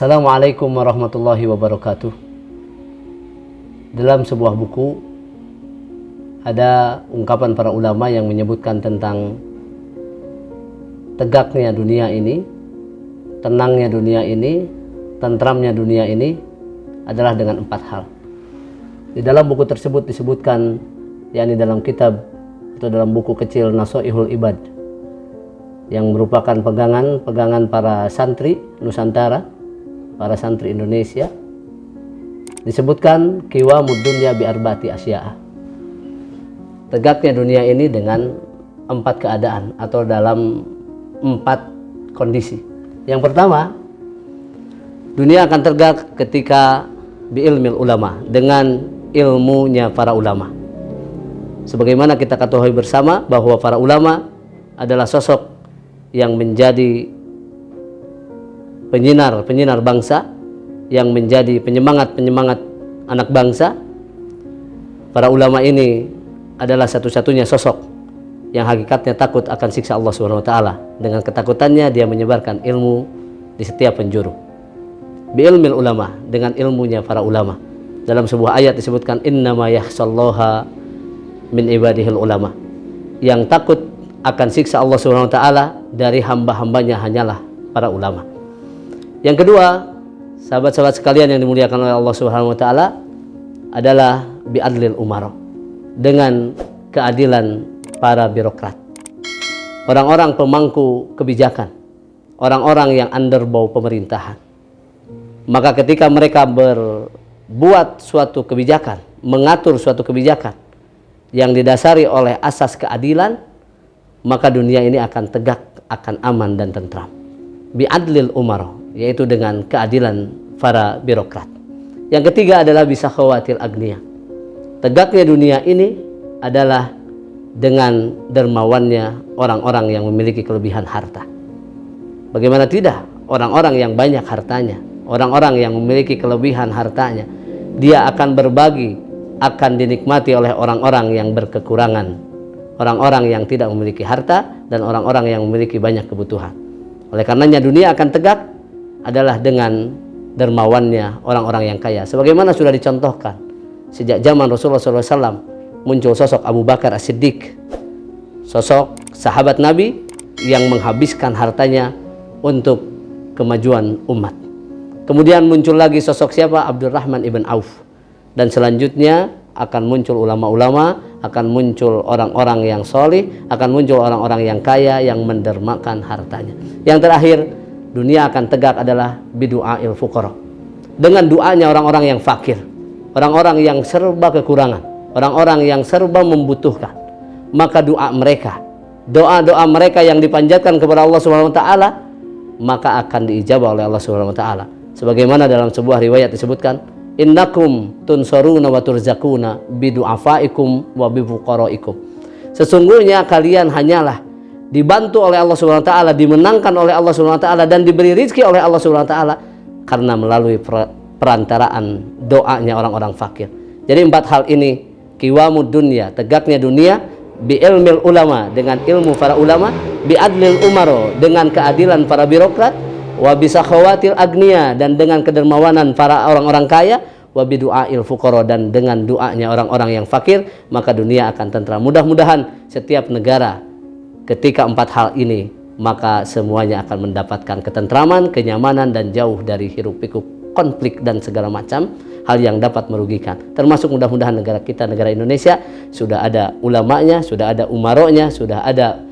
Assalamualaikum warahmatullahi wabarakatuh. Dalam sebuah buku ada ungkapan para ulama yang menyebutkan tentang tegaknya dunia ini, tenangnya dunia ini, tentramnya dunia ini adalah dengan 4 hal. Di dalam buku tersebut disebutkan, yakni dalam kitab atau dalam buku kecil Nasoihul Ibad, yang merupakan pegangan para santri Nusantara, para santri Indonesia, disebutkan qiwamud dunya bi arba'ati asya'a. Tegaknya dunia ini dengan 4 keadaan atau dalam 4 kondisi. Yang pertama, dunia akan tegak ketika bi ilmil ulama, dengan ilmunya para ulama. Sebagaimana kita ketahui bersama bahwa para ulama adalah sosok yang menjadi penyinar bangsa, yang menjadi penyemangat anak bangsa. Para ulama ini adalah satu-satunya sosok yang hakikatnya takut akan siksa Allah Subhanahu wa taala. Dengan ketakutannya dia menyebarkan ilmu di setiap penjuru. Bi ilmil ulama, dengan ilmunya para ulama. Dalam sebuah ayat disebutkan innama yakhshallaha min ibadihil ulama. Yang takut akan siksa Allah Subhanahu wa taala dari hamba-hambanya hanyalah para ulama. Yang kedua, sahabat-sahabat sekalian yang dimuliakan oleh Allah Subhanahu wa taala, adalah bi'adlil umara, dengan keadilan para birokrat. Orang-orang pemangku kebijakan, orang-orang yang underbow pemerintahan. Maka ketika mereka berbuat suatu kebijakan, mengatur suatu kebijakan yang didasari oleh asas keadilan, maka dunia ini akan tegak, akan aman dan tentram. Bi'adlil umara, yaitu dengan keadilan para birokrat. Yang ketiga adalah bisa khawatir agniya. Tegaknya dunia ini adalah dengan dermawannya orang-orang yang memiliki kelebihan harta. Bagaimana tidak? Orang-orang yang banyak hartanya, orang-orang yang memiliki kelebihan hartanya, dia akan berbagi, akan dinikmati oleh orang-orang yang berkekurangan, orang-orang yang tidak memiliki harta, dan orang-orang yang memiliki banyak kebutuhan. Oleh karenanya dunia akan tegak adalah dengan dermawannya orang-orang yang kaya. Sebagaimana sudah dicontohkan sejak zaman Rasulullah SAW, muncul sosok Abu Bakar As-Siddiq, sosok sahabat Nabi yang menghabiskan hartanya untuk kemajuan umat. Kemudian muncul lagi sosok siapa? Abdurrahman ibn Auf. Dan selanjutnya akan muncul ulama-ulama, akan muncul orang-orang yang solih, akan muncul orang-orang yang kaya yang mendermakan hartanya. Yang terakhir, dunia akan tegak adalah bidu'ail fuqara, dengan doanya orang-orang yang fakir, orang-orang yang serba kekurangan, orang-orang yang serba membutuhkan. Maka doa mereka yang dipanjatkan kepada Allah Subhanahu wa taala, maka akan diijabah oleh Allah Subhanahu wa taala. Sebagaimana dalam sebuah riwayat disebutkan, innakum tunsaruna wa turzakuna bidu'afaikum wa bifuqaraikum. Sesungguhnya kalian hanyalah dibantu oleh Allah Subhanahu wa taala, dimenangkan oleh Allah Subhanahu wa taala, dan diberi rezeki oleh Allah Subhanahu wa taala karena melalui perantaraan doanya orang-orang fakir. Jadi 4 hal ini, qiwamud dunya, tegaknya dunia, bi ilmil ulama, dengan ilmu para ulama, bi adlil umaro, dengan keadilan para birokrat, wa bisa khawatir agniya, dan dengan kedermawanan para orang-orang kaya, wa bidu'ail fuqara, dan dengan doanya orang-orang yang fakir, maka dunia akan tentram. Mudah-mudahan setiap negara ketika 4 hal ini, maka semuanya akan mendapatkan ketentraman, kenyamanan, dan jauh dari hiruk-pikuk konflik dan segala macam hal yang dapat merugikan. Termasuk mudah-mudahan negara kita, negara Indonesia, sudah ada ulamanya, sudah ada umaronya, sudah ada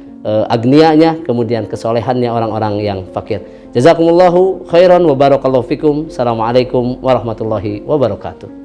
agnianya, kemudian kesolehannya orang-orang yang fakir. Jazakumullahu khairan wa barakallahu fikum. Assalamualaikum warahmatullahi wabarakatuh.